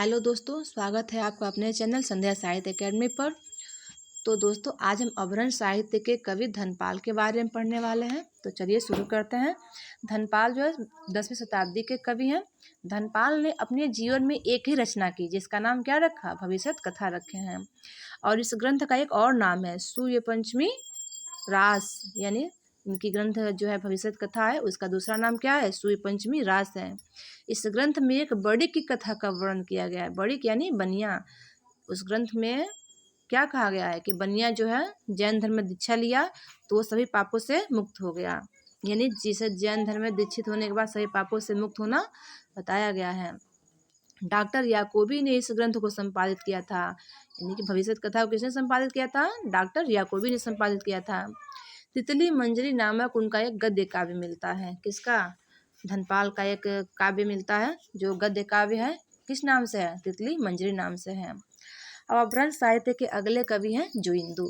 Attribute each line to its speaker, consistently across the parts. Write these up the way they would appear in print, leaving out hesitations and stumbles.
Speaker 1: Hello दोस्तों, स्वागत है आपका अपने चैनल संध्या साहित्य एकेडमी पर। तो दोस्तों, आज हम अपभ्रंश साहित्य के कवि धनपाल के बारे में पढ़ने वाले हैं। तो चलिए शुरू करते हैं। धनपाल जो है 10वीं शताब्दी के कवि हैं। धनपाल ने अपने जीवन में एक ही रचना की जिसका नाम क्या रखा, भविष्यत कथा रखे हैं। और इस ग्रंथ का एक और नाम है सूर्य पंचमी रास, यानी इनकी ग्रंथ जो है भविष्यत कथा है, उसका दूसरा नाम क्या है, सूर्य पंचमी रास है। इस ग्रंथ में एक बड़ी की कथा का वर्णन किया गया है। बड़ी यानी बनिया। उस ग्रंथ में क्या कहा गया है कि बनिया जो है जैन धर्म में दीक्षा लिया तो वो सभी पापों से मुक्त हो गया, यानी जिसे जैन धर्म में दीक्षित होने के बाद सभी पापों से मुक्त होना बताया गया है। डॉक्टर याकोबी ने इस ग्रंथ को संपादित किया था, यानी कि भविष्यत कथा को किसने संपादित किया था, डॉक्टर याकोबी ने संपादित किया था। तितली मंजरी नामक उनका एक गद्य काव्य मिलता है। किसका, धनपाल का एक काव्य मिलता है जो गद्य काव्य है। किस नाम से है, तितली मंजरी नाम से है। अब अपभ्रंश साहित्य के अगले कवि हैं जोइंदू,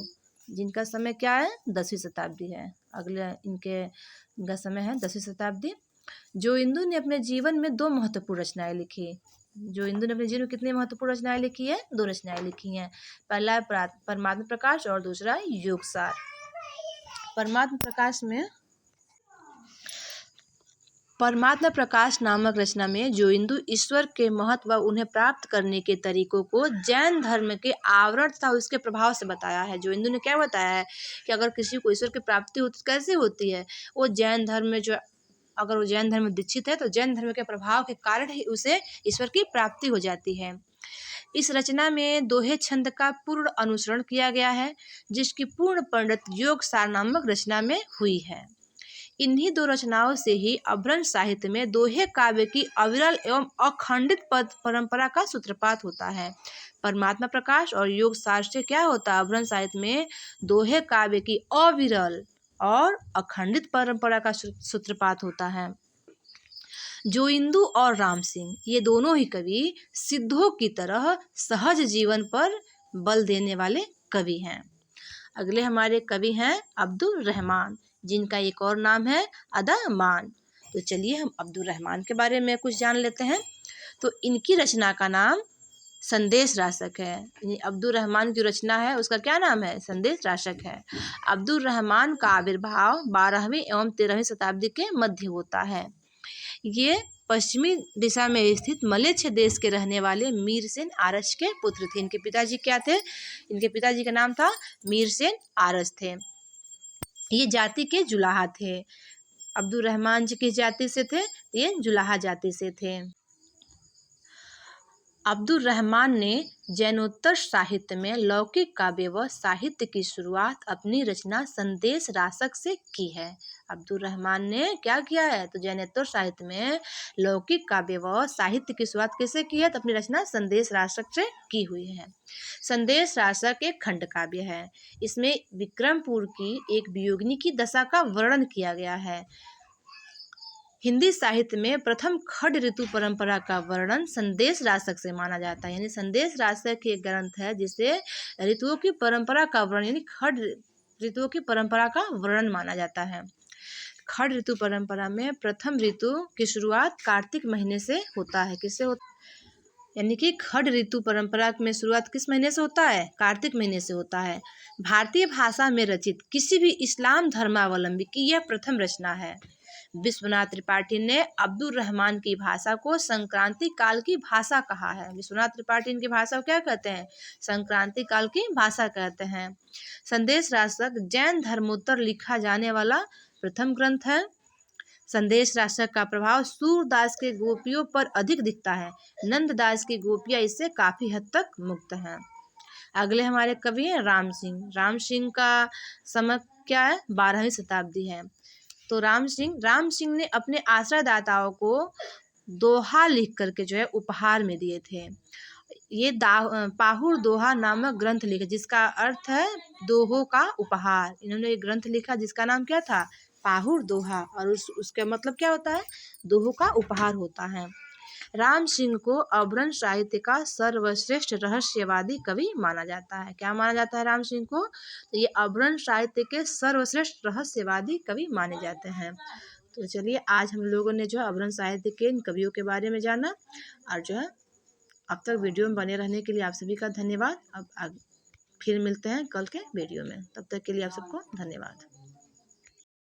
Speaker 1: जिनका समय क्या है, 10वीं शताब्दी है। इनका समय है 10वीं शताब्दी। जोइंदू ने अपने जीवन में दो महत्वपूर्ण रचनाएं लिखी। जोइंदू ने अपने जीवन में कितनी महत्वपूर्ण रचनाएं लिखी है, दो रचनाएं लिखी हैं। पहला है परमात्मा प्रकाश और दूसरा है योगसार। परमात्मा प्रकाश नामक रचना में जोइंदू ईश्वर के महत्व व उन्हें प्राप्त करने के तरीकों को जैन धर्म के आवरण तथा उसके प्रभाव से बताया है। जोइंदू ने क्या बताया है कि अगर किसी को ईश्वर की प्राप्ति होती तो कैसे होती है, वो जैन धर्म में जो अगर वो जैन धर्म में दीक्षित है तो जैन धर्म के प्रभाव के कारण ही उसे ईश्वर की प्राप्ति हो जाती है। इस रचना में दोहे छंद का पूर्ण अनुसरण किया गया है, जिसकी पूर्ण पंडित योगसार नामक रचना में हुई है। इन्हीं दो रचनाओं से ही अपभ्रंश साहित्य में दोहे काव्य की अविरल एवं अखंडित पद परंपरा का सूत्रपात होता है। परमात्मा प्रकाश और योगसार से क्या होता है, अपभ्रंश साहित्य में दोहे काव्य की अविरल और अखंडित परंपरा का सूत्रपात होता है। जोइंदू और राम सिंह ये दोनों ही कवि सिद्धों की तरह सहज जीवन पर बल देने वाले कवि हैं। अगले हमारे कवि हैं अब्दुल रहमान, जिनका एक और नाम है अदामान। तो चलिए हम अब्दुल रहमान के बारे में कुछ जान लेते हैं। तो इनकी रचना का नाम संदेश राशक है। अब्दुल रहमान की रचना है उसका क्या नाम है, संदेश राशक है। अब्दुल रहमान का आविर्भाव 12वीं एवं 13वीं शताब्दी के मध्य होता है। ये पश्चिमी दिशा में स्थित मलेच्छ देश के रहने वाले मीरसेन आरस के पुत्र थे। इनके पिताजी क्या थे, इनके पिताजी का नाम था मीरसेन आरस थे। ये जाति के जुलाहा थे। अब्दुल रहमान जी किस जाति से थे, ये जुलाहा जाति से थे। अब्दुल रहमान ने जैनोत्तर साहित्य में लौकिक काव्य व साहित्य की शुरुआत अपनी रचना संदेश राशक से की है। अब्दुल रहमान ने क्या किया है, तो जैनोत्तर साहित्य में लौकिक काव्य व साहित्य की शुरुआत कैसे की है, तो अपनी रचना संदेश राशक से की हुई है। संदेश राशक एक खंड काव्य है। इसमें विक्रमपुर की एक वियोगिनी की दशा का वर्णन किया गया है। हिंदी साहित्य में प्रथम खड ऋतु परंपरा का वर्णन संदेश राशक से माना जाता है। यानी संदेश राशक एक ग्रंथ है जिसे ऋतुओं की परंपरा का वर्णन, यानी खड ऋतुओं की परंपरा का वर्णन माना जाता है। खड ऋतु परंपरा में प्रथम ऋतु की शुरुआत कार्तिक महीने से होता है। किससे होता, यानी कि खड ऋतु परंपरा में शुरुआत किस महीने से होता है, कार्तिक महीने से होता है। भारतीय भाषा में रचित किसी भी इस्लाम धर्मावलंबी की यह प्रथम रचना है। विश्वनाथ त्रिपाठी ने अब्दुल रहमान की भाषा को संक्रांति काल की भाषा कहा है। विश्वनाथ त्रिपाठी इनकी भाषा को क्या कहते हैं, संक्रांति काल की भाषा कहते हैं। संदेश राशक जैन धर्मोत्तर लिखा जाने वाला प्रथम ग्रंथ है। संदेश राशक का प्रभाव सूरदास के गोपियों पर अधिक दिखता है। नंददास की गोपियां इससे काफी हद तक मुक्त हैं। अगले हमारे कवि हैं राम सिंह। राम सिंह का समय क्या है, 12वीं शताब्दी है। तो राम सिंह ने अपने आश्रयदाताओं को दोहा लिख करके जो है उपहार में दिए थे। ये पाहुर दोहा नामक ग्रंथ लिखा, जिसका अर्थ है दोहों का उपहार। इन्होंने एक ग्रंथ लिखा जिसका नाम क्या था, पाहुर दोहा, और उसका मतलब क्या होता है, दोहों का उपहार होता है। राम सिंह को अपभ्रंश साहित्य का सर्वश्रेष्ठ रहस्यवादी कवि माना जाता है। क्या माना जाता है राम सिंह को, तो ये अपभ्रंश साहित्य के सर्वश्रेष्ठ रहस्यवादी कवि माने जाते हैं। तो चलिए आज हम लोगों ने जो है अपभ्रंश साहित्य के इन कवियों के बारे में जाना और जो है अब तक वीडियो में बने रहने के लिए आप सभी का धन्यवाद। अब फिर मिलते हैं कल के वीडियो में, तब तक के लिए आप सबको धन्यवाद।